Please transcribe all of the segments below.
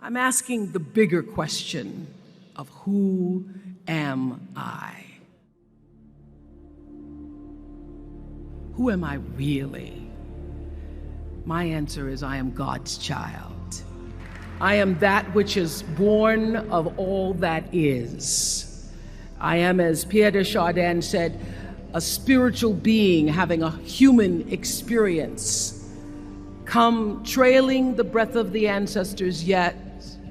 I'm asking the bigger question of who am I? Who am I really? My answer is I am God's child. I am that which is born of all that is. I am, as Pierre de Chardin said, a spiritual being having a human experience, come trailing the breath of the ancestors yet,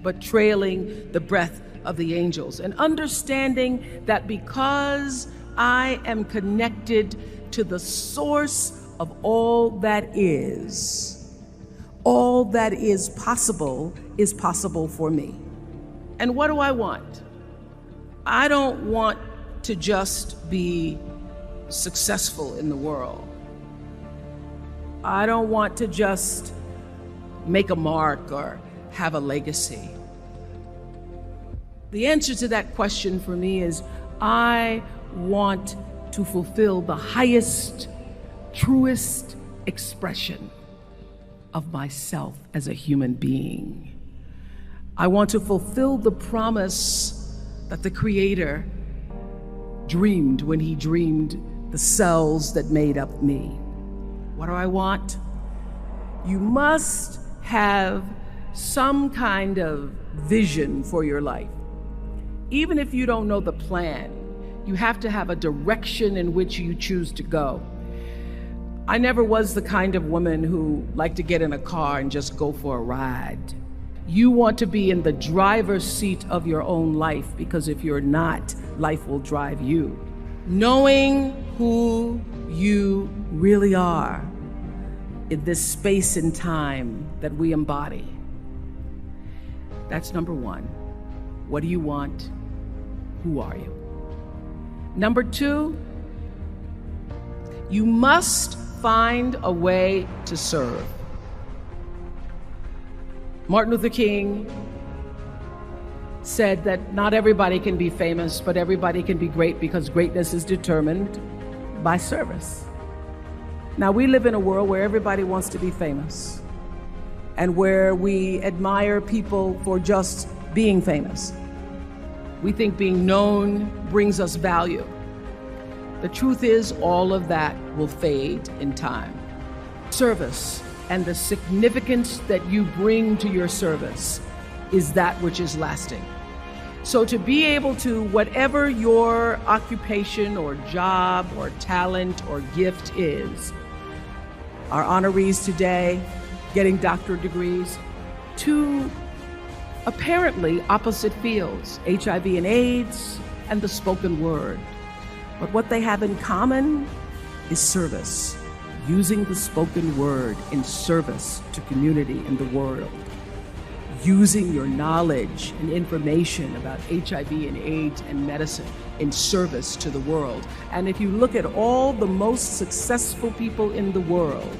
but trailing the breath of the angels, and understanding that because I am connected to the source of all that is possible for me. And what do I want? I don't want to just be successful in the world. I don't want to just make a mark or have a legacy. The answer to that question for me is I want to fulfill the highest, truest expression of myself as a human being. I want to fulfill the promise that the Creator dreamed when He dreamed the cells that made up me. What do I want? You must have some kind of vision for your life. Even if you don't know the plan, you have to have a direction in which you choose to go. I never was the kind of woman who liked to get in a car and just go for a ride. You want to be in the driver's seat of your own life, because if you're not, life will drive you. Knowing who you really are in this space and time that we embody. That's number one. What do you want? Who are you? Number two, you must find a way to serve. Martin Luther King said that not everybody can be famous, but everybody can be great, because greatness is determined by service. Now, we live in a world where everybody wants to be famous and where we admire people for just being famous. We think being known brings us value. The truth is, all of that will fade in time. Service and the significance that you bring to your service is that which is lasting. So to be able to, whatever your occupation or job or talent or gift is, our honorees today getting doctorate degrees, to apparently opposite fields, HIV and AIDS and the spoken word. But what they have in common is service, using the spoken word in service to community in the world, using your knowledge and information about HIV and AIDS and medicine in service to the world. And if you look at all the most successful people in the world,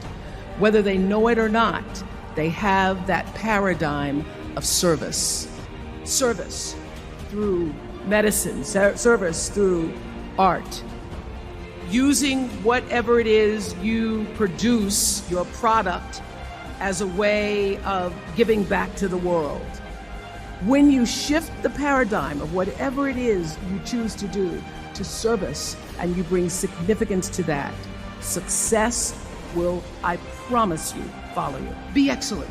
whether they know it or not, they have that paradigm of service. Service through medicine, service through art. Using whatever it is you produce, your product, as a way of giving back to the world. When you shift the paradigm of whatever it is you choose to do to service, and you bring significance to that, success will, I promise you, follow you. Be excellent.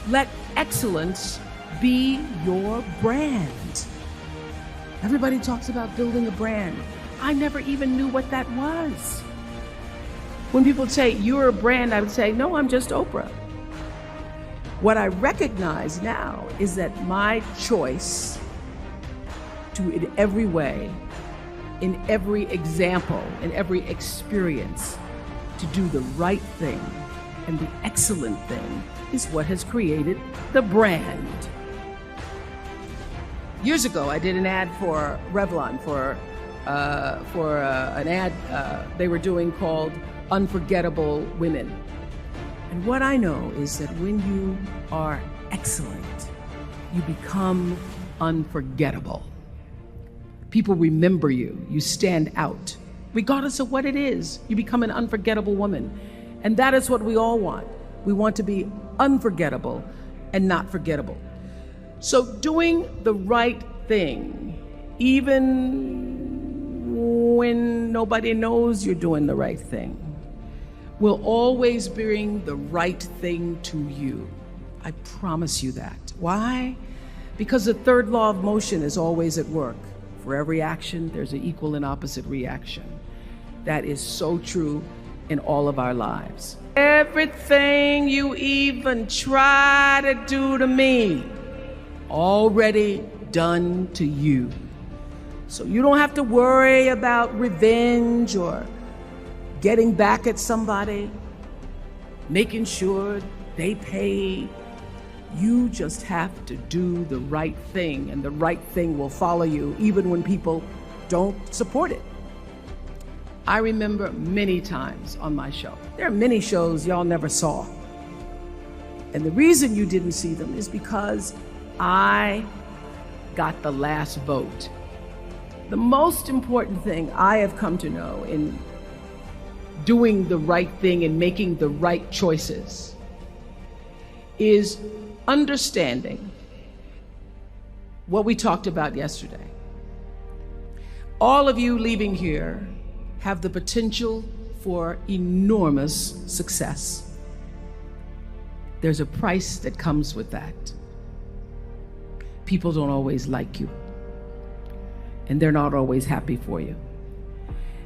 Let excellence be your brand. Everybody talks about building a brand. I never even knew what that was. When people say, you're a brand, I would say, no, I'm just Oprah. What I recognize now is that my choice to, in every way, in every example, in every experience, to do the right thing and the excellent thing is what has created the brand. Years ago, I did an ad for Revlon for an ad they were doing called Unforgettable Women. And what I know is that when you are excellent, you become unforgettable. People remember you. You stand out. Regardless of what it is, you become an unforgettable woman. And that is what we all want. We want to be unforgettable and not forgettable. So doing the right thing, even when nobody knows you're doing the right thing, will always bring the right thing to you. I promise you that. Why? Because the third law of motion is always at work. For every action, there's an equal and opposite reaction. That is so true in all of our lives. Everything you even try to do to me, already done to you. So you don't have to worry about revenge or getting back at somebody, making sure they pay. You just have to do the right thing, and the right thing will follow you even when people don't support it. I remember many times on my show. There are many shows y'all never saw. And the reason you didn't see them is because I got the last vote. The most important thing I have come to know in doing the right thing and making the right choices is understanding what we talked about yesterday. All of you leaving here have the potential for enormous success. There's a price that comes with that. People don't always like you, and they're not always happy for you.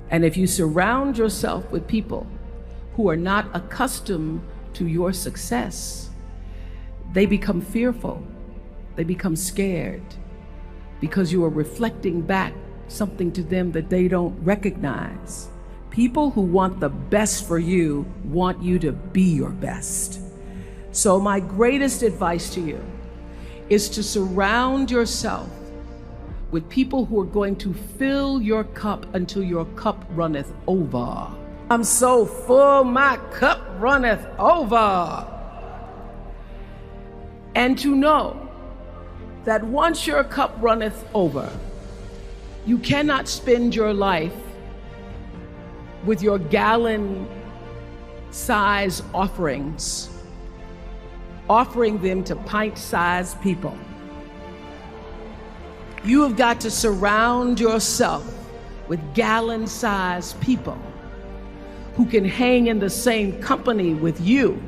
And if you surround yourself with people who are not accustomed to your success, they become fearful, they become scared, because you are reflecting back something to them that they don't recognize. People who want the best for you want you to be your best. So my greatest advice to you is to surround yourself with people who are going to fill your cup until your cup runneth over. I'm so full, my cup runneth over. And to know that once your cup runneth over, you cannot spend your life with your gallon-size offerings, offering them to pint-sized people. You have got to surround yourself with gallon-sized people who can hang in the same company with you,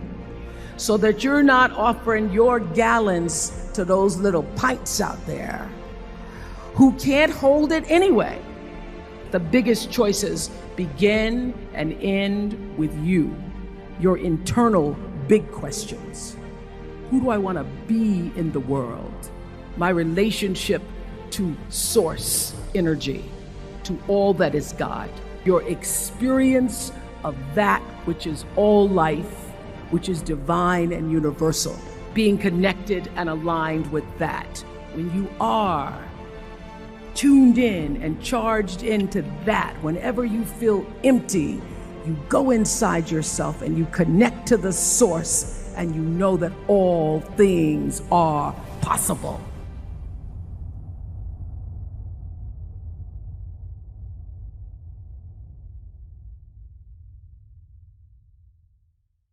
so that you're not offering your gallons to those little pints out there who can't hold it anyway. The biggest choices begin and end with you, your internal big questions. Who do I want to be in the world? My relationship to source energy, to all that is God. Your experience of that which is all life, which is divine and universal. Being connected and aligned with that. When you are tuned in and charged into that, whenever you feel empty, you go inside yourself and you connect to the source, and you know that all things are possible.